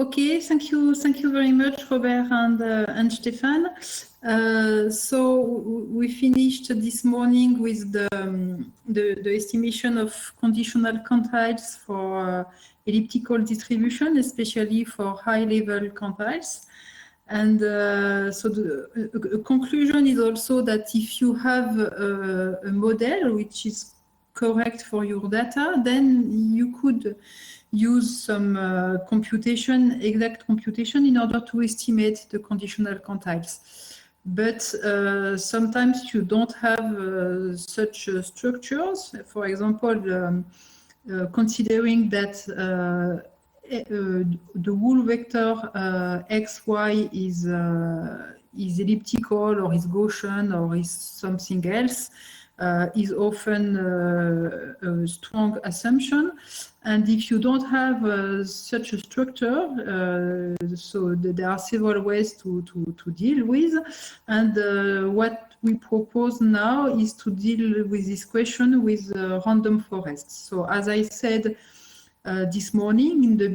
Okay, thank you very much, Robert and Stefan. So we finished this morning with the estimation of conditional quantiles for elliptical distribution, especially for high-level quantiles. And so the conclusion is also that if you have a model which is correct for your data, then you could use some exact computation in order to estimate the conditional quantiles. But sometimes you don't have such structures. For example, considering that the whole vector xy is elliptical or is Gaussian or is something else, is often a strong assumption. And if you don't have such a structure, so there are several ways to deal with. And what we propose now is to deal with this question with random forests. So as I said this morning in the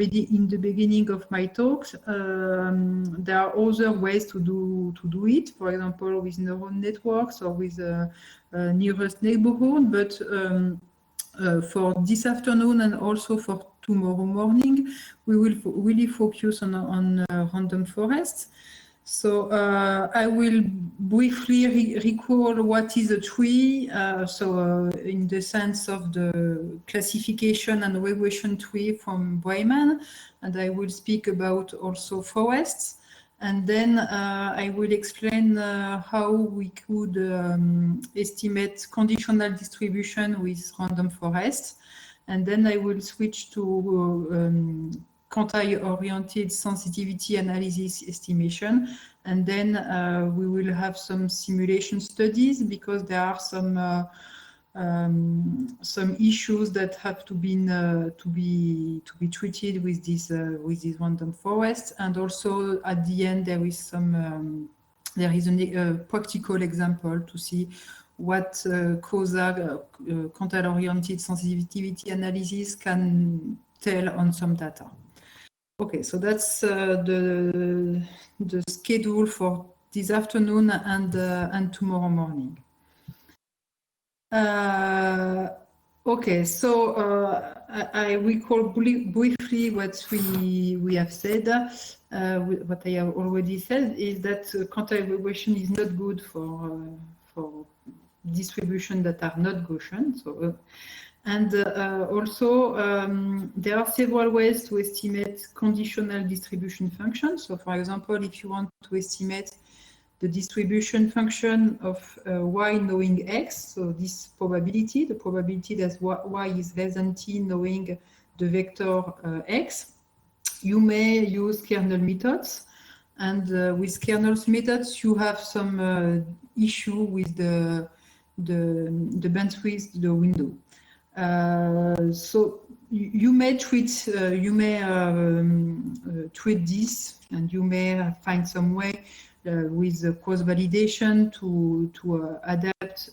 beginning of my talk, there are other ways to do it. For example, with neural networks or with nearest neighborhood. But for this afternoon and also for tomorrow morning, we will really focus on random forests. So I will briefly recall what is a tree, in the sense of the classification and regression tree from Breiman, and I will speak about also forests. And then I will explain how we could estimate conditional distribution with random forests. And then I will switch to quantile-oriented sensitivity analysis estimation. And then we will have some simulation studies because there are some issues that have to be treated with this random forest. And also at the end there is a practical example to see what quantile-oriented sensitivity analysis can tell on some data. Okay, so that's the schedule for this afternoon and tomorrow morning. Okay, so I recall briefly what we have said. What I have already said is that quantile regression is not good for distribution that are not Gaussian. So, also, there are several ways to estimate conditional distribution functions. So, for example, if you want to estimate the distribution function of y knowing x, so this probability, the probability that y is less than t knowing the vector x, you may use kernel methods. And with kernel methods, you have some issue with the bandwidth, the window. So you may treat this, and you may find some way with cross-validation to adapt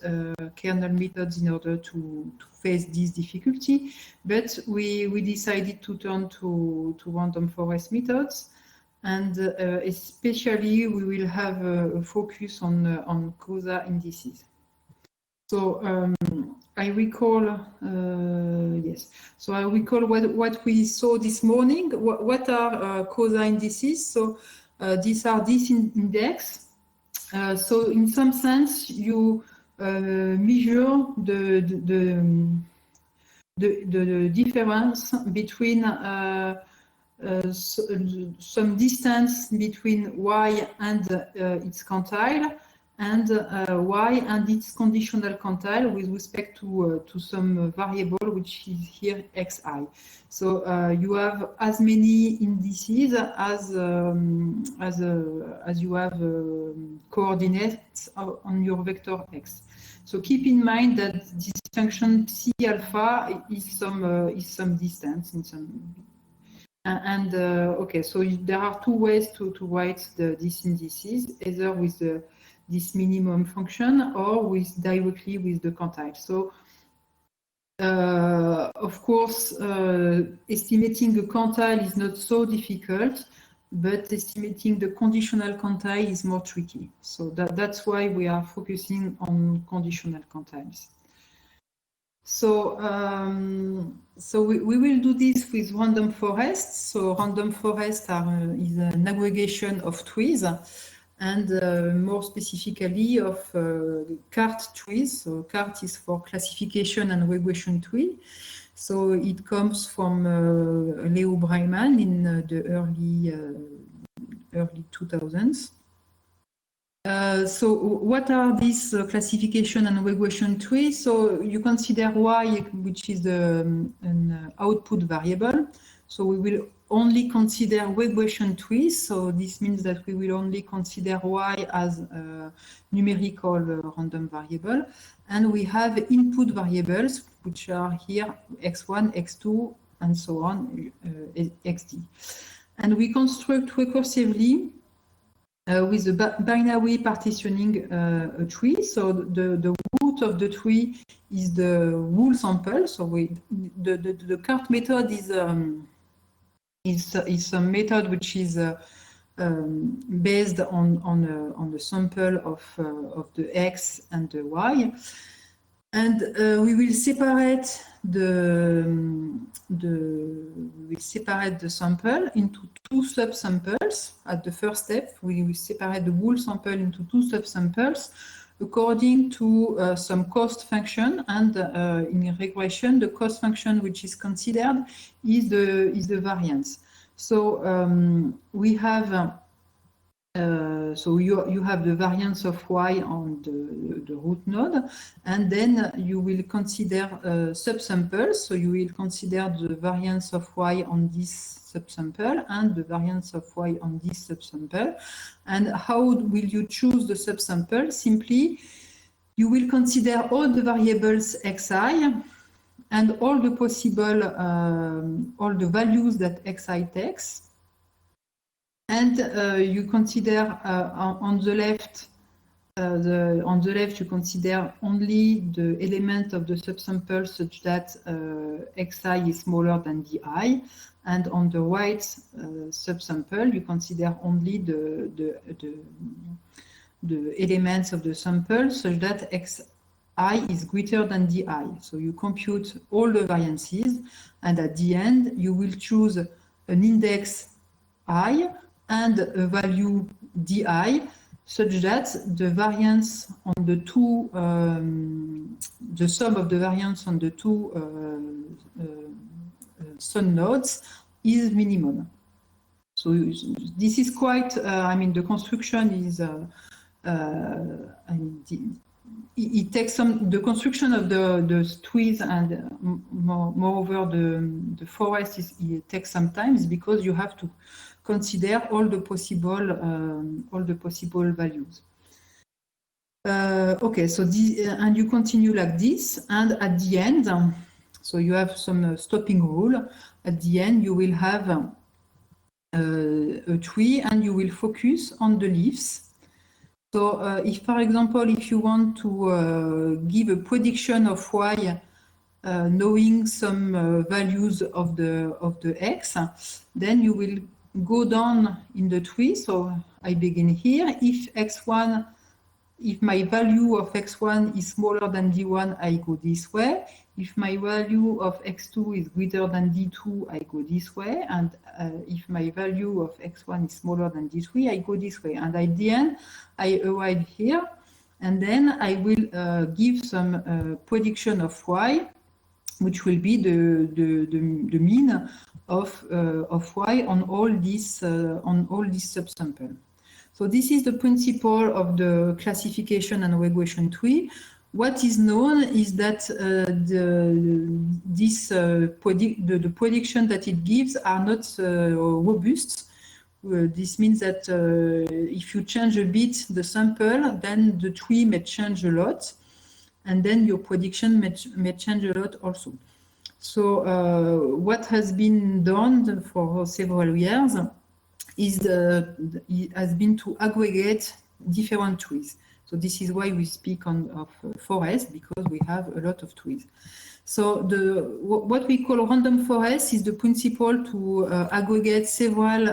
kernel methods in order to face this difficulty. But we decided to turn to random forest methods, and especially we will have a focus on causa indices. So I recall, yes. So I recall what we saw this morning. What are causa indices? So these are this index. So in some sense, you measure the difference between some distance between y and its quantile, and y and its conditional quantile with respect to some variable which is here xi. So you have as many indices as you have coordinates on your vector x. So keep in mind that this function psi alpha is some distance in some. Okay, so there are two ways to write these indices, either with this minimum function or directly with the quantile. So Of course, estimating the quantile is not so difficult, but estimating the conditional quantile is more tricky. So that's why we are focusing on conditional quantiles. So, we will do this with random forests. So random forests is an aggregation of trees, and more specifically of CART trees. So CART is for classification and regression tree. So it comes from Leo Breiman in the early 2000s. So what are these classification and regression trees? So you consider Y, which is an output variable. So we will only consider regression trees. So this means that we will only consider Y as a numerical random variable. And we have input variables, which are here x1, x2, and so on, xd. And we construct recursively with the binary partitioning a tree. So the root of the tree is the whole sample. So the CART method is a method which is based on the sample of the x and the y, and we will separate the sample into two subsamples. At the first step, we will separate the whole sample into two subsamples according to some cost function, and in regression, the cost function which is considered is the variance. So we have so you have the variance of y on the root node, and then you will consider subsamples. So you will consider the variance of y on this subsample and the variance of y on this subsample. And how will you choose the subsample? Simply, you will consider all the variables xi and all the possible all the values that xi takes. And you consider on the left you consider only the element of the subsample such that xi is smaller than di, and on the right subsample you consider only the elements of the sample such that xi is greater than di. So you compute all the variances, and at the end you will choose an index I and a value di, such that the variance on the two, the sum of the variance on the two sun nodes is minimum. So this is quite, I mean, the construction is, it takes the construction of the trees, and moreover the forest it takes some time, because you have to consider all the possible values. Okay, so and you continue like this, and at the end, so you have some stopping rule. At the end, you will have a tree, and you will focus on the leaves. So if, for example, if you want to give a prediction of y, knowing some values of the x, then you will go down in the tree. So I begin here. If my value of x1 is smaller than d1, I go this way. If my value of x2 is greater than d2, I go this way. And if my value of x1 is smaller than d3, I go this way. And at the end, I arrive here. And then I will give some prediction of y, which will be the mean of y on all these subsamples. So this is the principle of the classification and regression tree. What is known is that the prediction that it gives are not robust. This means that if you change a bit the sample, then the tree may change a lot, and then your prediction may change a lot also. So what has been done for several years is has been to aggregate different trees. So this is why we speak of forest, because we have a lot of trees. So what we call random forest is the principle to aggregate several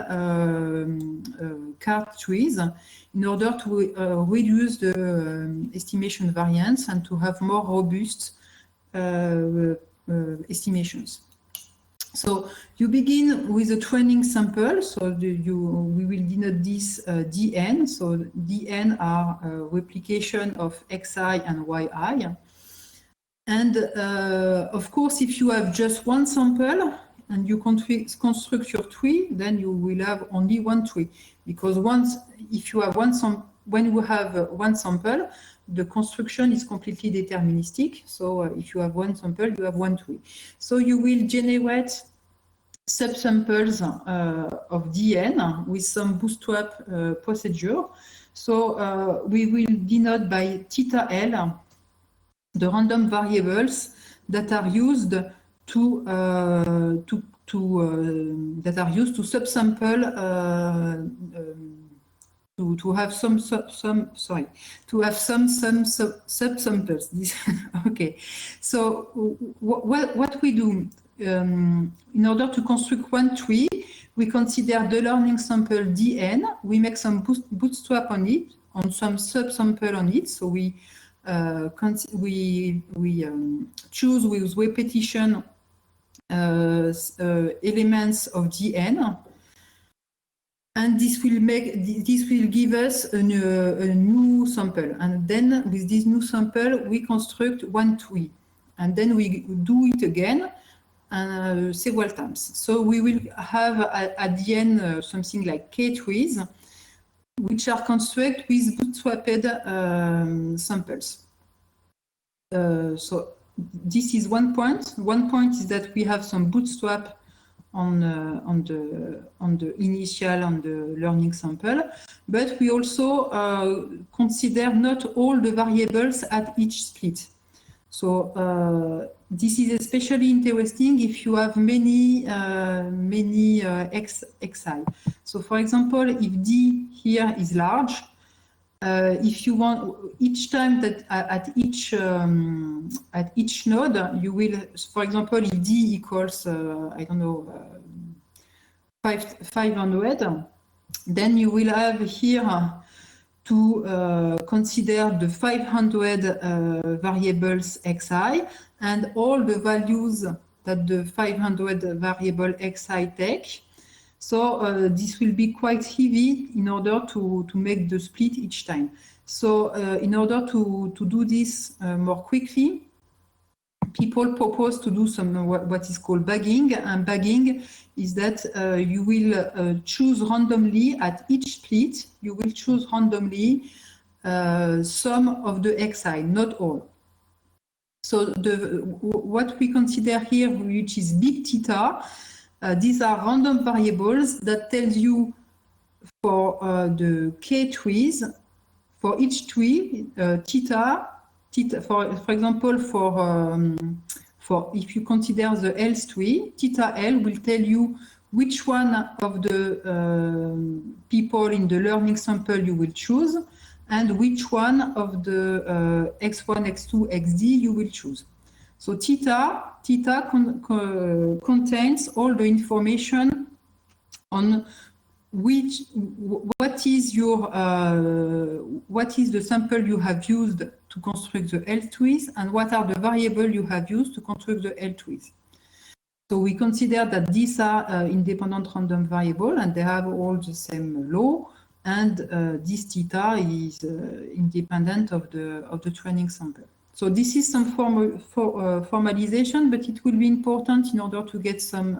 card trees in order to reduce the estimation variance and to have more robust estimations. So you begin with a training sample. So we will denote this dn. So dn are replication of xi and yi. And of course, if you have just one sample and you construct your tree, then you will have only one tree, because if you have when you have one sample, the construction is completely deterministic. So if you have one sample, you have one tree. So you will generate subsamples of dn with some bootstrap procedure. So we will denote by theta L the random variables that are used to subsample to have some subsamples. Okay, so what we do in order to construct one tree, we consider the learning sample dn. We make some bootstrap on it, on some subsample on it. So we choose with repetition elements of dn, and this will give us a new sample. And then with this new sample, we construct one tree, and then we do it again several times. So we will have at the end something like k trees, which are constructed with bootstrapped samples. So this is one point. One point is that we have some bootstrap on the initial, on the learning sample, but we also consider not all the variables at each split. So this is especially interesting if you have many xi. So for example, if d here is large, if you want, each time that at each node, you will, for example, if d equals I don't know 500, then you will have here to consider the 500 variables xi and all the values that the 500 variable xi take. So this will be quite heavy in order to make the split each time. So in order to do this more quickly, people propose to do some what is called bagging. And bagging is that you will choose randomly at each split, you will choose randomly some of the xi, not all. So what we consider here, which is big theta, these are random variables that tells you for the k trees, for each tree, theta, for example, for if you consider the L's tree, theta L will tell you which one of the people in the learning sample you will choose and which one of the x1, x2, xd you will choose. So theta contains all the information on what is the sample you have used to construct the L trees and what are the variables you have used to construct the L trees. So we consider that these are independent random variables and they have all the same law, and this theta is independent of the training sample. So this is some formalization, but it will be important in order to get some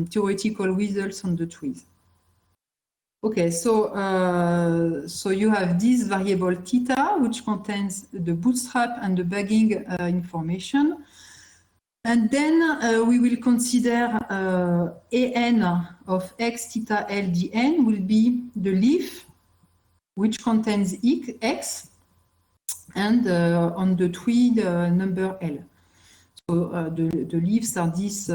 theoretical results on the trees. Okay, so you have this variable theta, which contains the bootstrap and the bagging information. And then we will consider an of x theta L dn will be the leaf, which contains x, and on the tree the number L. So the leaves are these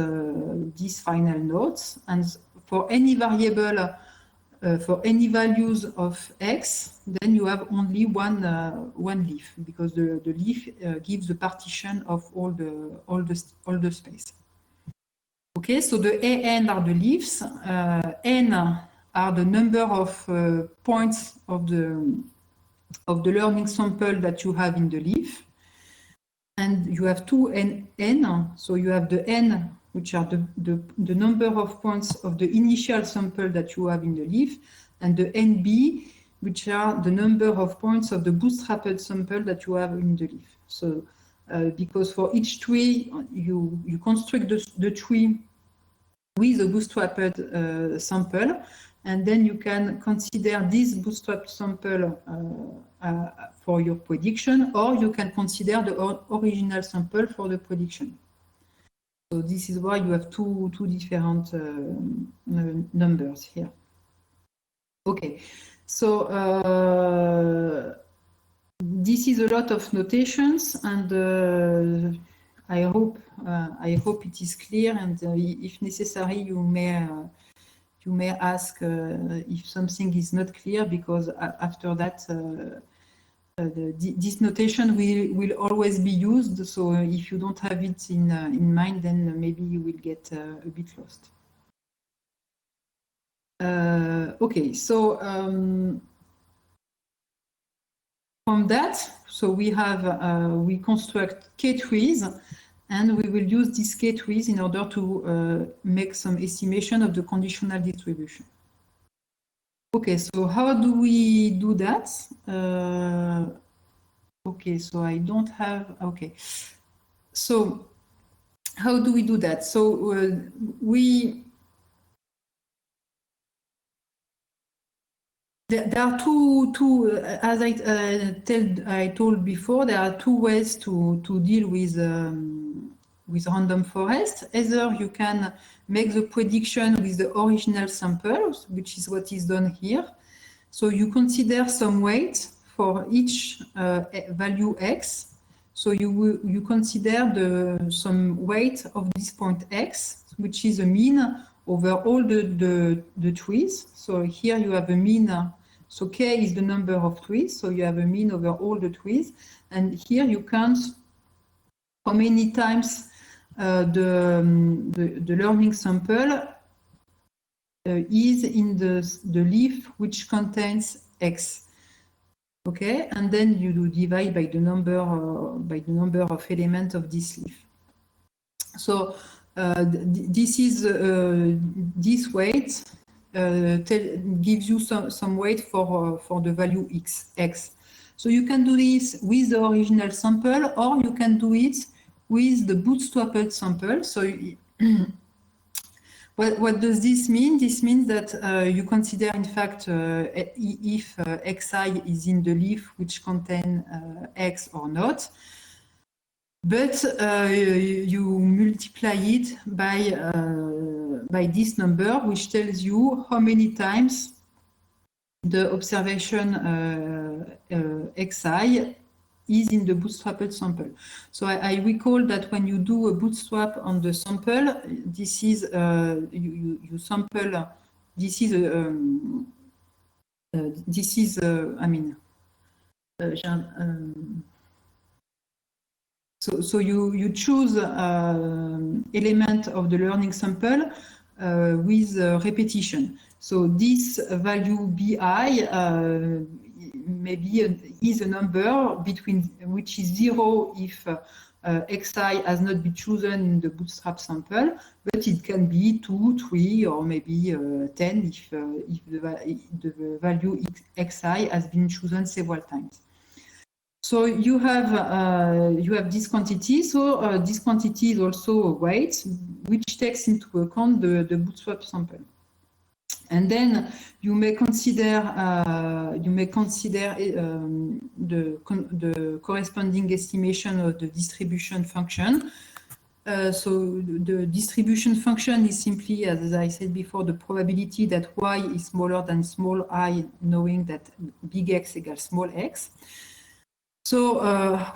final nodes, and for any variable for any values of x, then you have only one leaf, because the leaf gives the partition of all the space. Okay, so the AN are the leaves, N are the number of points of the learning sample that you have in the leaf, and you have two N. So you have the N, which are the number of points of the initial sample that you have in the leaf, and the NB, which are the number of points of the bootstrapped sample that you have in the leaf. So because for each tree, you construct the tree with a bootstrapped sample, and then you can consider this bootstrapped sample for your prediction, or you can consider the original sample for the prediction. So this is why you have two different numbers here. Okay, so this is a lot of notations, and I hope it is clear. And if necessary, you may ask if something is not clear, because after that, this notation will always be used. So if you don't have it in mind, then maybe you will get a bit lost. Okay, so from that, so we construct K-trees, and we will use these K-trees in order to make some estimation of the conditional distribution. Okay, so how do we do that? Okay, so I don't have, okay. So how do we do that? So there are two as I told before, there are two ways to deal with random forest. Either you can make the prediction with the original samples, which is what is done here. So you consider some weight for each value x. So you consider some weight of this point x, which is a mean over all the trees. So here you have a mean. So k is the number of trees. So you have a mean over all the trees, and here you count how many times the learning sample is in the leaf which contains x. Okay, and then you do divide by the number of elements of this leaf. So this is this weight gives you some weight for the value x. So you can do this with the original sample, or you can do it with the bootstrapped sample. So what does this mean? This means that you consider, in fact, if xi is in the leaf which contain x or not, but you multiply it by this number, which tells you how many times the observation xi is in the bootstrapped sample. So I recall that when you do a bootstrap on the sample, this is you sample. This is I mean. So you choose element of the learning sample with repetition. So this value bi maybe is a number between which is 0 if xi has not been chosen in the bootstrap sample, but it can be 2, 3, or maybe 10 if the value xi has been chosen several times. So you have this quantity. So this quantity is also a weight which takes into account the bootstrap sample. And then you may consider the corresponding estimation of the distribution function. So the distribution function is simply, as I said before, the probability that y is smaller than small I, knowing that big X equals small x. So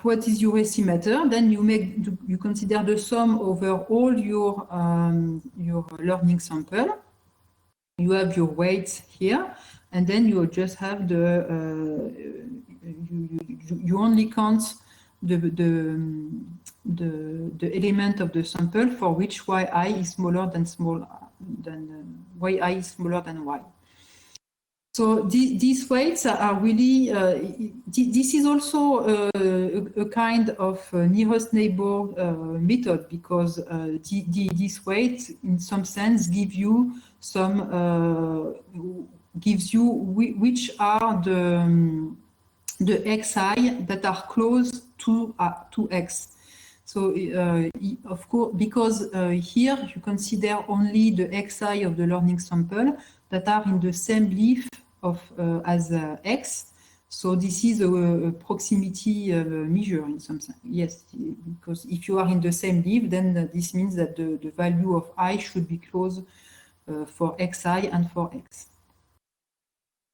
what is your estimator? Then you consider the sum over all your learning sample. you have your weights here, and then you just have the you only count the element of the sample for which yi is smaller than yi is smaller than y. So these weights are really, this is also a kind of nearest neighbor method, because these weights in some sense give you some, gives you which are the xi that are close to x. So of course, because here you consider only the xi of the learning sample that are in the same leaf of as x. So this is a proximity measure in some sense. Yes, because if you are in the same leaf, then this means that the value of I should be close for xi and for x.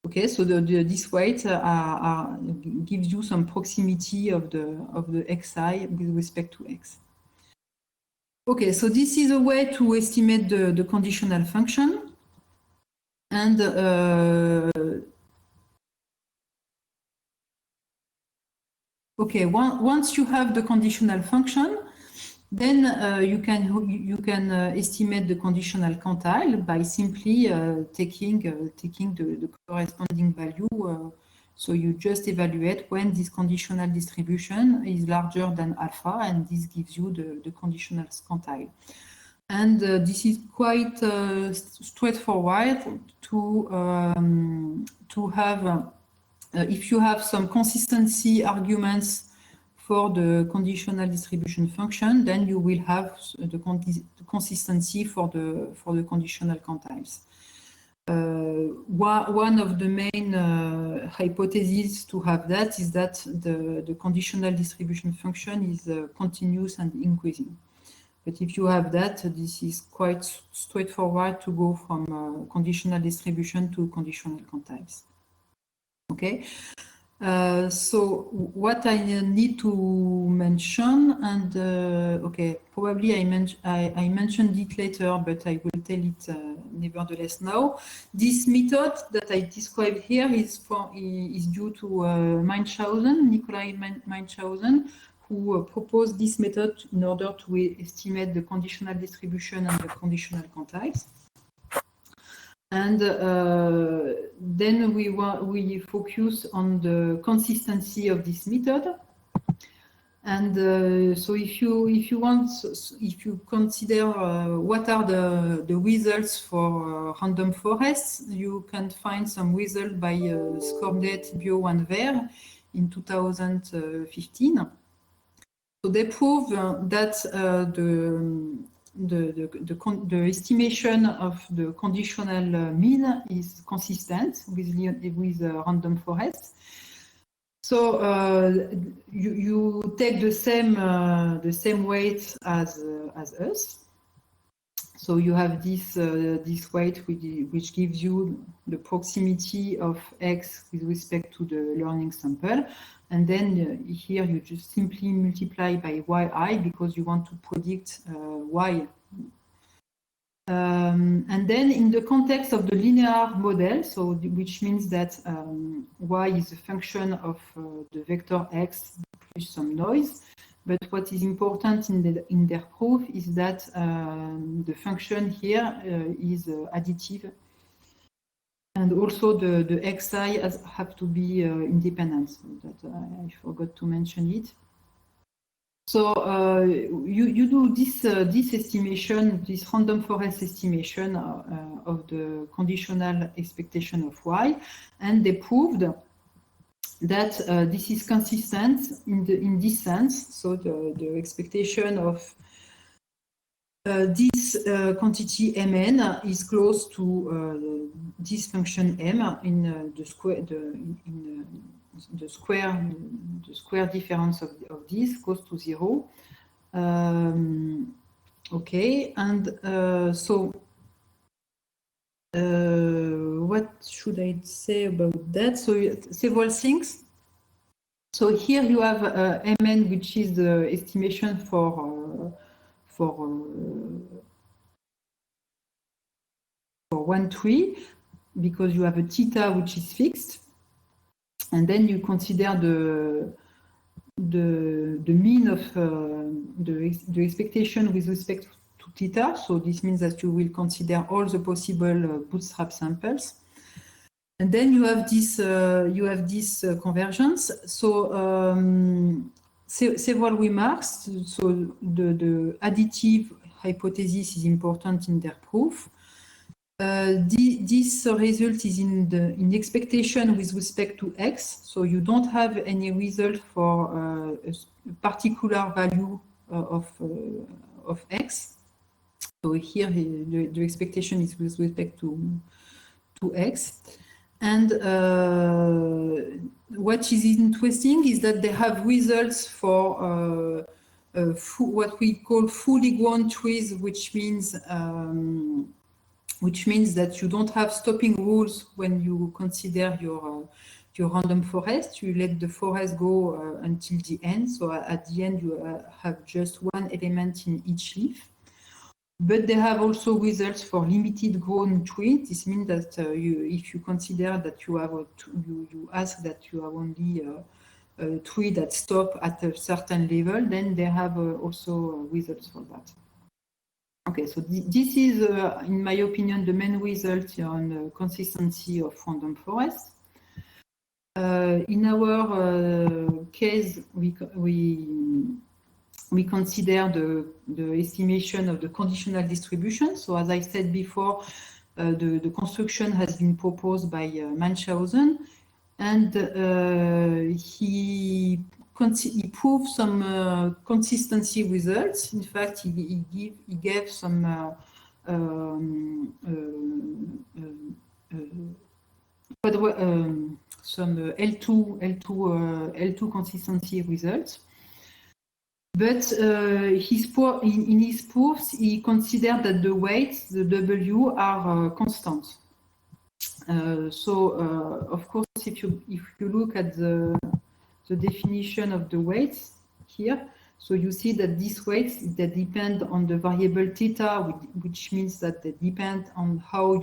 Okay, so this weight gives you some proximity of the xi with respect to x. Okay, so this is a way to estimate the conditional function. And okay, once you have the conditional function, then you can estimate the conditional quantile by simply taking the corresponding value. So you just evaluate when this conditional distribution is larger than alpha, and this gives you the conditional quantile. And this is quite straightforward to have, if you have some consistency arguments for the conditional distribution function, then you will have the consistency for the conditional quantiles. One of the main hypotheses to have that is that the conditional distribution function is continuous and increasing. But if you have that, this is quite straightforward to go from conditional distribution to conditional quantiles. Okay. So what I need to mention, and okay, probably I mentioned it later, but I will tell it nevertheless now. This method that I described here is due to Nikolai Meinshausen, who proposed this method in order to estimate the conditional distribution and the conditional quantiles. And then we focus on the consistency of this method. And so if you consider what are the results for random forests, you can find some results by Skordet, Bio, and Ver in 2015. So they prove that the estimation of the conditional mean is consistent with random forests. So you take the same weight as us. So you have this weight which gives you the proximity of x with respect to the learning sample. And then here you just simply multiply by yi because you want to predict y. And then in the context of the linear model, so which means that y is a function of the vector x plus some noise. But what is important in their proof is that the function here is additive. And also the xi have to be independent. So that I forgot to mention it. So you do this estimation, this random forest estimation of the conditional expectation of y, and they proved that this is consistent in this sense. So the expectation of this quantity mn is close to this function m in the square difference of this goes to 0. Okay, and so what should I say about that? So several things. So here you have mn, which is the estimation for for one tree, because you have a theta which is fixed, and then you consider the mean of the expectation with respect to theta. So this means that you will consider all the possible bootstrap samples. And then you have this convergence. So several remarks. So the additive hypothesis is important in their proof. This result is in expectation with respect to x. So you don't have any result for a particular value of x. So here the expectation is with respect to x. And what is interesting is that they have results for what we call fully grown trees, which means that you don't have stopping rules when you consider your random forest. You let the forest go until the end. So at the end, you have just one element in each leaf. But they have also results for limited grown trees. This means that if you consider that you have you ask that you have only a tree that stop at a certain level, then they have also results for that. Okay, so this is, in my opinion, the main result on the consistency of random forest. In our case, we consider the estimation of the conditional distribution. So as I said before, the construction has been proposed by Munchausen, and he proved some consistency results. In fact, he gave some L2 consistency results. But in his proofs, he considered that the weights, the W, are constant. Of course, if you look at the definition of the weights here, so you see that these weights that depend on the variable theta, which means that they depend on how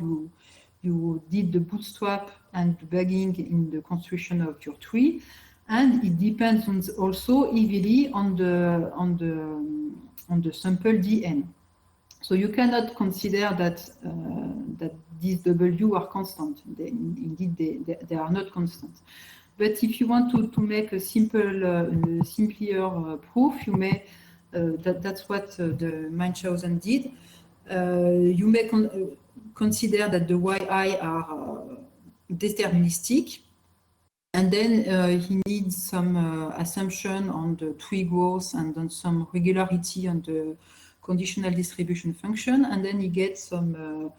you did the bootstrap and the bagging in the construction of your tree. And it depends also heavily on the sample dn. So you cannot consider that these W are constant. Indeed, they are not constant. But if you want to make a simpler proof, you may. That's what the Munchausen did. You may consider that the yi are deterministic. And then he needs some assumption on the tree growth and on some regularity on the conditional distribution function, and then he gets some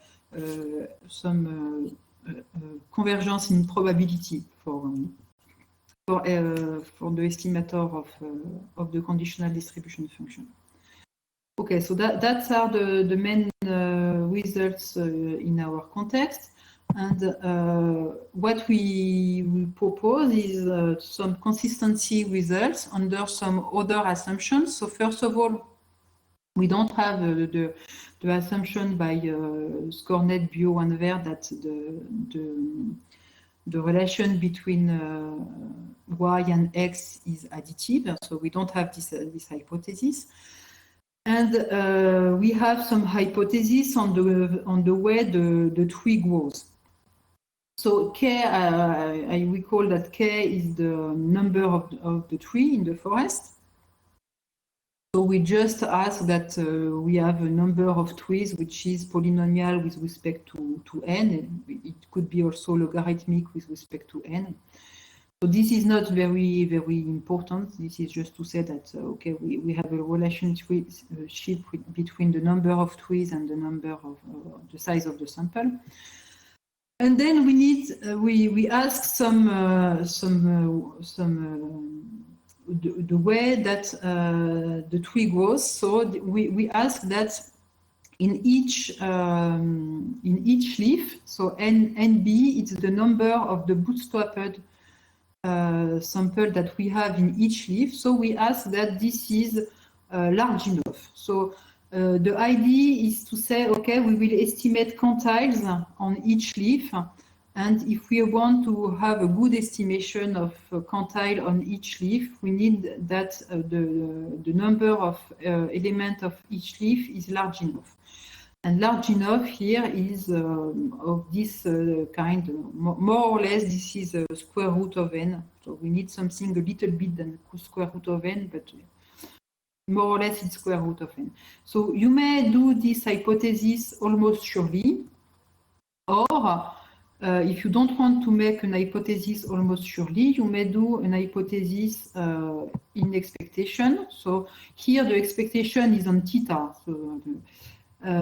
convergence in probability for the estimator of the conditional distribution function. Okay, so that's are the main results in our context. And what we propose is some consistency results under some other assumptions. So first of all, we don't have the assumption by Skornet, Bio, and Ver that the relation between y and x is additive. So we don't have this hypothesis. And we have some hypotheses on the way the tree grows. So K, I recall that K is the number of the tree in the forest. So we just ask that we have a number of trees which is polynomial with respect to n. It could be also logarithmic with respect to n. So this is not very, very important. This is just to say that, okay, we have a relationship between the number of trees and the number of the size of the sample. And then we ask the way that the tree grows. So we ask that in each leaf, so NB, it's the number of the bootstrapped sample that we have in each leaf. So we ask that this is large enough. So The idea is to say, okay, we will estimate quantiles on each leaf. And if we want to have a good estimation of quantile on each leaf, we need that the number of elements of each leaf is large enough. And large enough here is of this kind, more or less, this is a square root of n. So we need something a little bit than square root of n, but more or less it's square root of n. So you may do this hypothesis almost surely, or if you don't want to make an hypothesis almost surely, you may do an hypothesis in expectation. So here the expectation is on theta.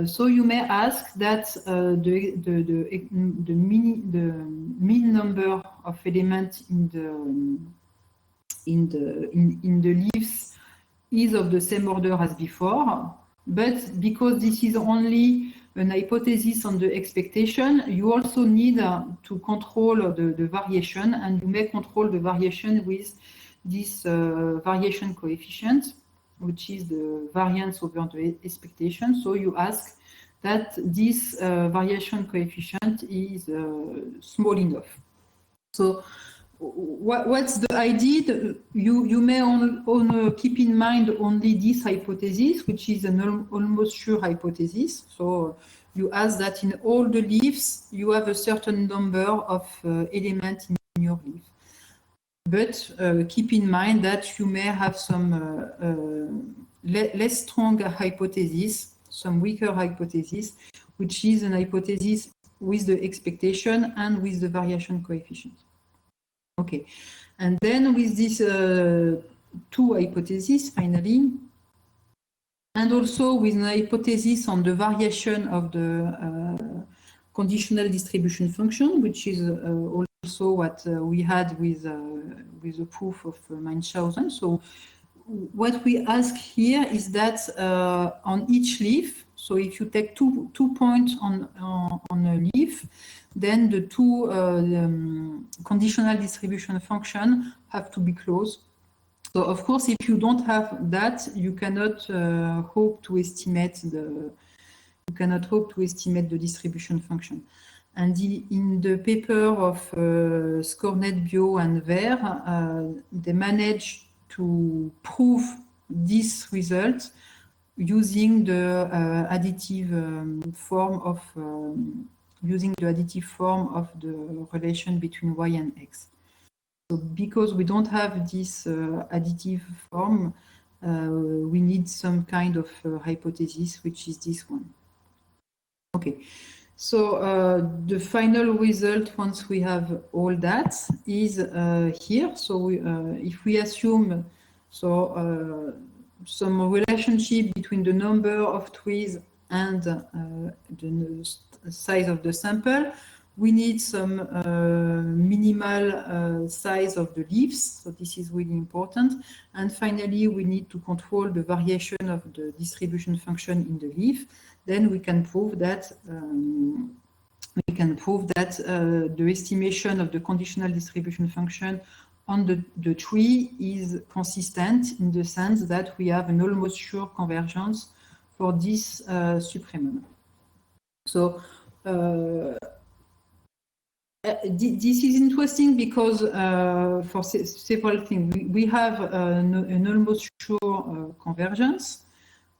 So you may ask that the mean number of elements in the leaves is of the same order as before, but because this is only an hypothesis on the expectation, you also need to control the variation, and you may control the variation with this variation coefficient, which is the variance over the expectation. So you ask that this variation coefficient is small enough. So what's the idea? You may keep in mind only this hypothesis, which is an almost sure hypothesis. So you ask that in all the leaves, you have a certain number of elements in your leaf. But keep in mind that you may have some less strong hypothesis, some weaker hypothesis, which is an hypothesis with the expectation and with the variation coefficient. Okay, and then with these two hypotheses, finally, and also with an hypothesis on the variation of the conditional distribution function, which is also what we had with the proof of Munchausen. So what we ask here is that on each leaf, so if you take two points on a leaf, then the two conditional distribution function have to be close. So of course, if you don't have that, you cannot hope to estimate the distribution function. And in the paper of Skornet, Bio, and Ver, they managed to prove this result using the additive form of the relation between y and x. So because we don't have this additive form, we need some kind of hypothesis, which is this one. Okay, so the final result, once we have all that, is here. So if we assume some relationship between the number of trees and the size of the sample, we need some minimal size of the leaves. So this is really important. And finally, we need to control the variation of the distribution function in the leaf. Then we can prove that the estimation of the conditional distribution function on the tree is consistent in the sense that we have an almost sure convergence for this supremum. So this is interesting because for several things, we have an almost sure convergence,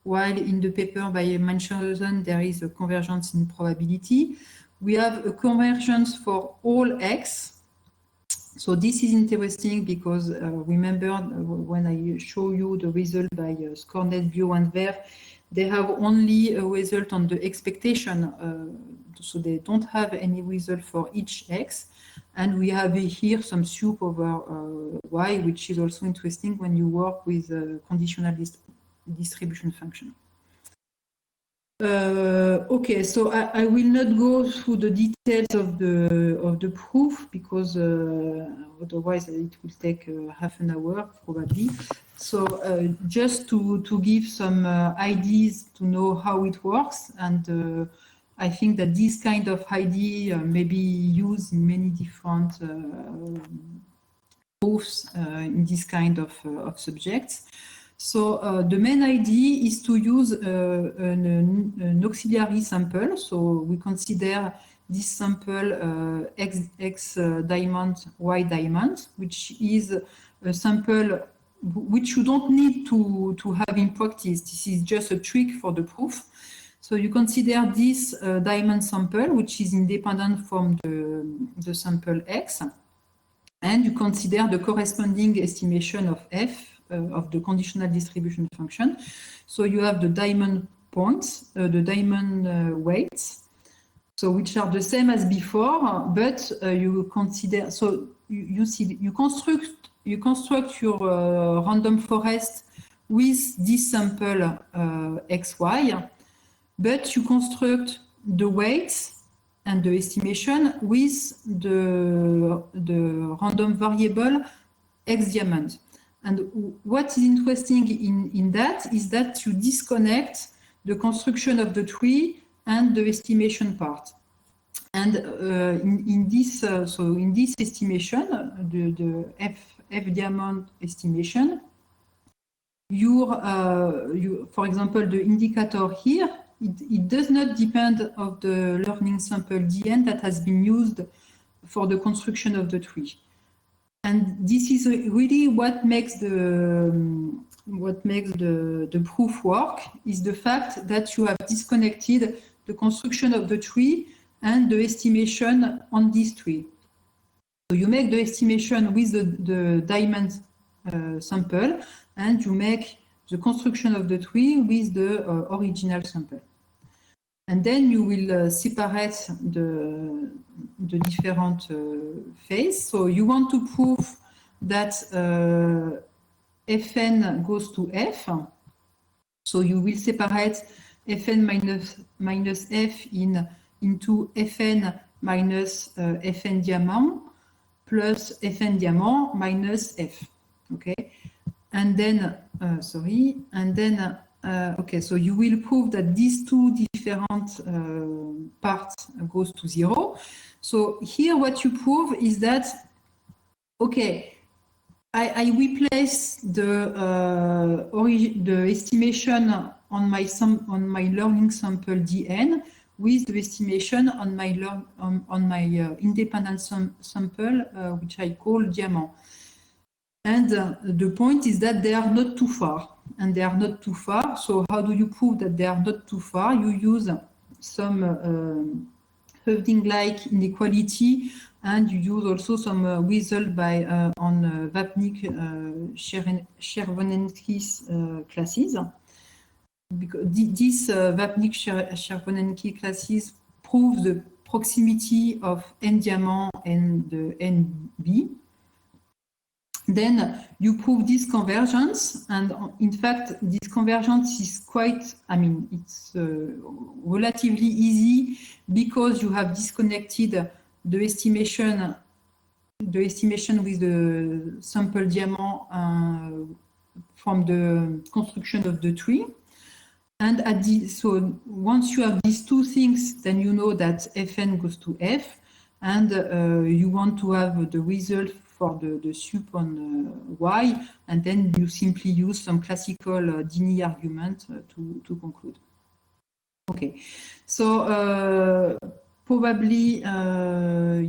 while in the paper by Munchausen there is a convergence in probability. We have a convergence for all x. So this is interesting because remember when I show you the result by Skornet, Bio, and Ver, they have only a result on the expectation, so they don't have any result for each x. And we have here some soup over y, which is also interesting when you work with a conditional distribution function. Okay, so I will not go through the details of the proof because otherwise it will take half an hour probably. So just to give some ideas to know how it works, and I think that this kind of idea may be used in many different proofs in this kind of subjects. So the main idea is to use an auxiliary sample. So we consider this sample X diamond, Y diamond, which is a sample which you don't need to have in practice. This is just a trick for the proof. So you consider this diamond sample, which is independent from the sample X, and you consider the corresponding estimation of F of the conditional distribution function. So you have the diamond points, the diamond weights, so which are the same as before, but you consider, so you construct your random forest with this sample XY, but you construct the weights and the estimation with the random variable X diamond. And what is interesting in that is that you disconnect the construction of the tree and the estimation part. And in this estimation, the F diamond estimation, for example, the indicator here, it does not depend on the learning sample Dn that has been used for the construction of the tree. And this is really what makes the proof work, is the fact that you have disconnected the construction of the tree and the estimation on this tree. So you make the estimation with the diamond sample, and you make the construction of the tree with the original sample. And then you will separate the different phases. So you want to prove that Fn goes to F. So you will separate Fn minus F into Fn minus Fn diamond plus Fn diamond minus F. Okay. And then, okay, so you will prove that these two different parts goes to 0. So here what you prove is that, okay, I replace the estimation on my learning sample Dn with the estimation on my independent sample, which I call diamond. And the point is that they are not too far, and they are not too far. So how do you prove that they are not too far? You use some Hoeffding-like inequality, and you use also some result on Vapnik-Chervonenkis classes. Because these Vapnik-Chervonenkis classes prove the proximity of N diamond and the NB. Then you prove this convergence, and in fact, this convergence is quite, it's relatively easy because you have disconnected the estimation with the sample diamond from the construction of the tree. And so once you have these two things, then you know that Fn goes to F, and you want to have the result for the sup on Y, and then you simply use some classical Dini argument to conclude. Okay, so probably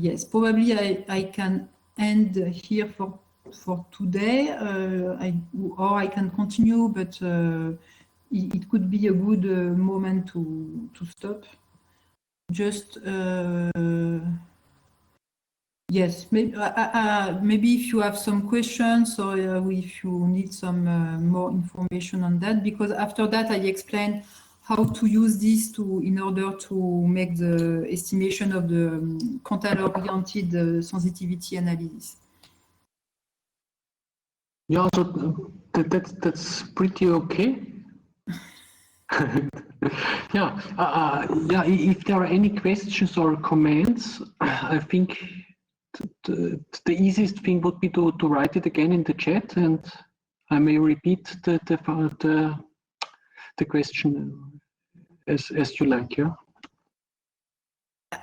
yes, probably I can end here for today, or I can continue, but it could be a good moment to stop. Just yes, maybe if you have some questions, or if you need some more information on that, because after that I explain how to use this in order to make the estimation of the Cantal-oriented sensitivity analysis. Yeah, so that's pretty okay. Yeah, if there are any questions or comments, I think the easiest thing would be to write it again in the chat, and I may repeat the question as you like. Yeah.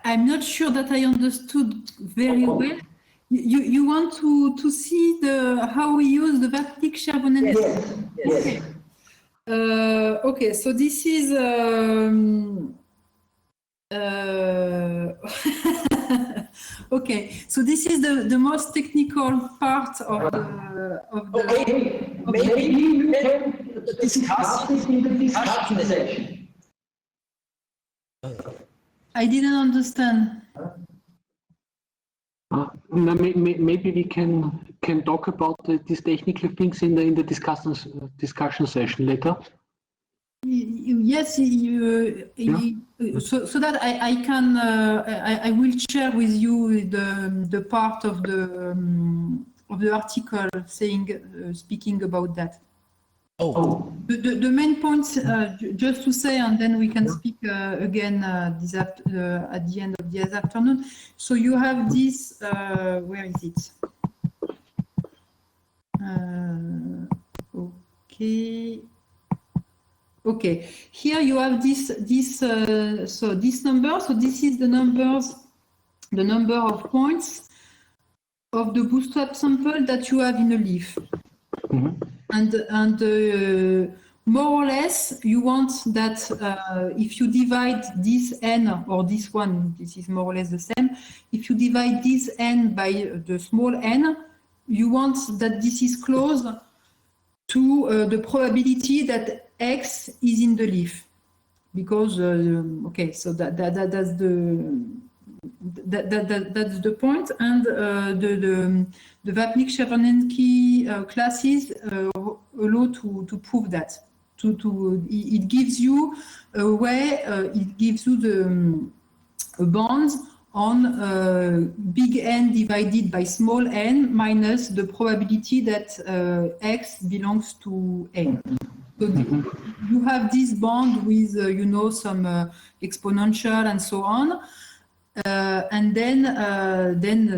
I'm not sure that I understood very well. You want to see how we use the Vapnik-Chervonen? Yes. Okay, so this is okay. So this is the most technical part of the. Okay, maybe you can discuss this in the discussion session. I didn't understand. No, maybe we can talk about these technical things in the discussion session later. Yes, so that I can I will share with you the part of the article saying speaking about that. Oh, The main points, just to say, and then we can speak again at the end of this afternoon. So you have this, where is it? Okay. Okay, here you have so this number. So this is the number of points of the bootstrap sample that you have in a leaf. Mm-hmm. And more or less, you want that if you divide this n or this one, this is more or less the same. If you divide this n by the small n, you want that this is close to the probability that X is in the leaf, because okay, so that's the point, and the Vapnik-Chervonen classes allow to prove that. It gives you a way, it gives you a bond on big N divided by small n minus the probability that X belongs to A. So you have this bond with, you know, some exponential and so on. And then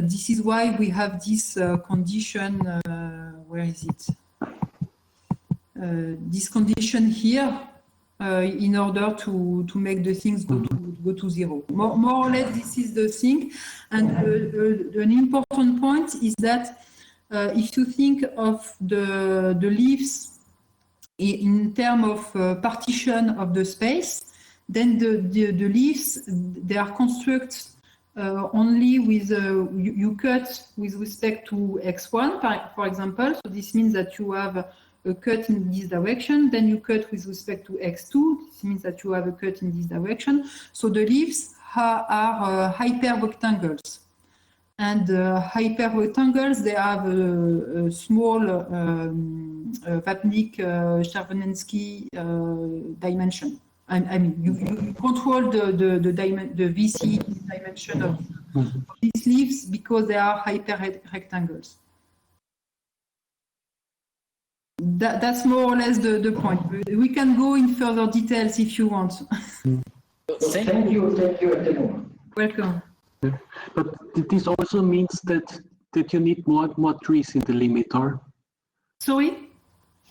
this is why we have this condition, where is it? This condition here in order to make the things go to zero. More or less, this is the thing. And an important point is that if you think of the leaves in terms of partition of the space, then the leaves, they are constructed only with, you cut with respect to x1, for example. So this means that you have a cut in this direction, then you cut with respect to x2. This means that you have a cut in this direction. So the leaves are hyperrectangles. And hyperrectangles, they have a small Vapnik-Chervonen dimension. I mean, you control the VC dimension of these leaves because they are hyperrectangles. That's more or less the point. We can go in further details if you want. thank you. Welcome. But this also means that you need more trees in the limiter. Sorry?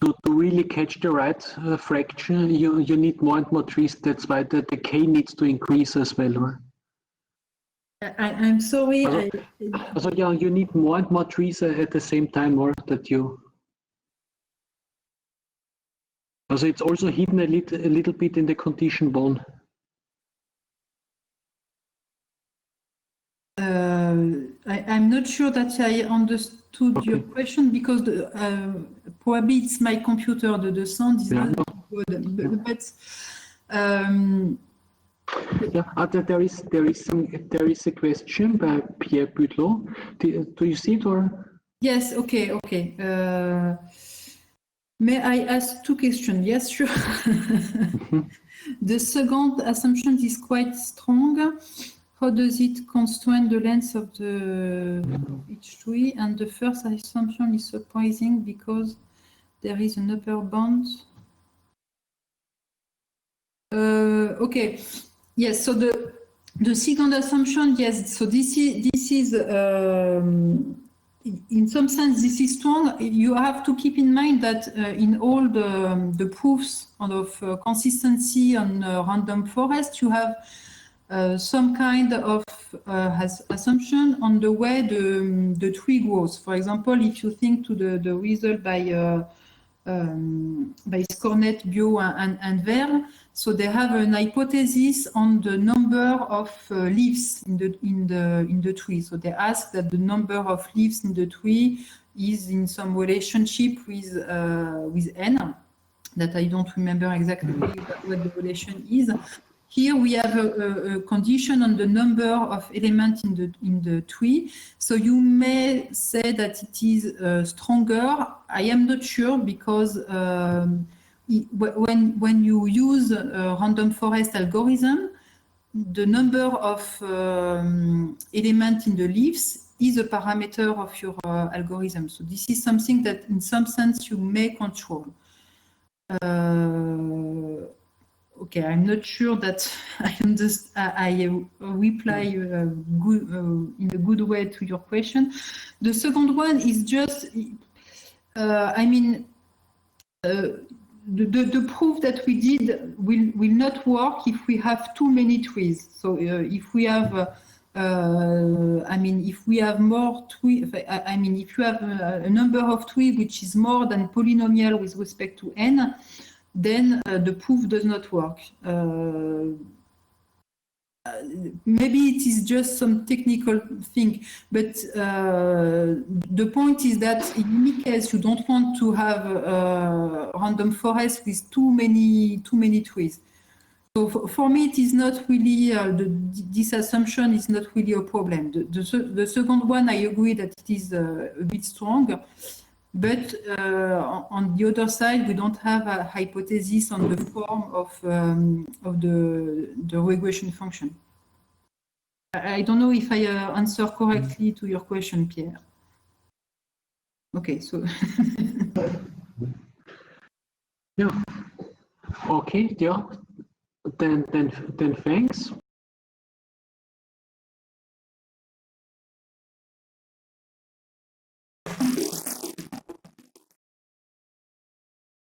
To really catch the right fraction, you need more and more trees. That's why the K needs to increase as well. Right? I'm sorry. So yeah, you need more and more trees at the same time, or that you. So it's also hidden a little bit in the condition one. I'm not sure that I understood your question, because probably it's my computer. The sound is not good. But there is a question by Pierre Butelot. Do you see it or? Yes. Okay. May I ask two questions? Yes, sure. The second assumption is quite strong. How does it constrain the length of each tree? And the first assumption is surprising because there is an upper bound. Okay. Yes. So the second assumption, yes. So this is in some sense this is strong. You have to keep in mind that in all the proofs of consistency on random forest, you have some kind of assumption on the way the tree grows. For example, if you think to the result by Scornet, Bio, and Verle, so they have an hypothesis on the number of leaves in the tree. So they ask that the number of leaves in the tree is in some relationship with n, that I don't remember exactly what the relation is. Here we have a condition on the number of elements in the tree. So you may say that it is stronger. I am not sure, because when you use a random forest algorithm, the number of elements in the leaves is a parameter of your algorithm. So this is something that in some sense you may control. Okay, I'm not sure that I reply in a good way to your question. The second one is just, I mean, the proof that we did will not work if we have too many trees. So if we have, I mean, if we have more trees, I mean, if you have a number of trees which is more than polynomial with respect to n, then the proof does not work. Maybe it is just some technical thing, but the point is that in any case, you don't want to have a random forest with too many trees. So for me, it is not really, this assumption is not really a problem. The second one, I agree that it is a bit strong. But on the other side, we don't have a hypothesis on the form of the regression function. I don't know if I answer correctly to your question, Pierre. Okay, so. Yeah. Okay, yeah. Then thanks.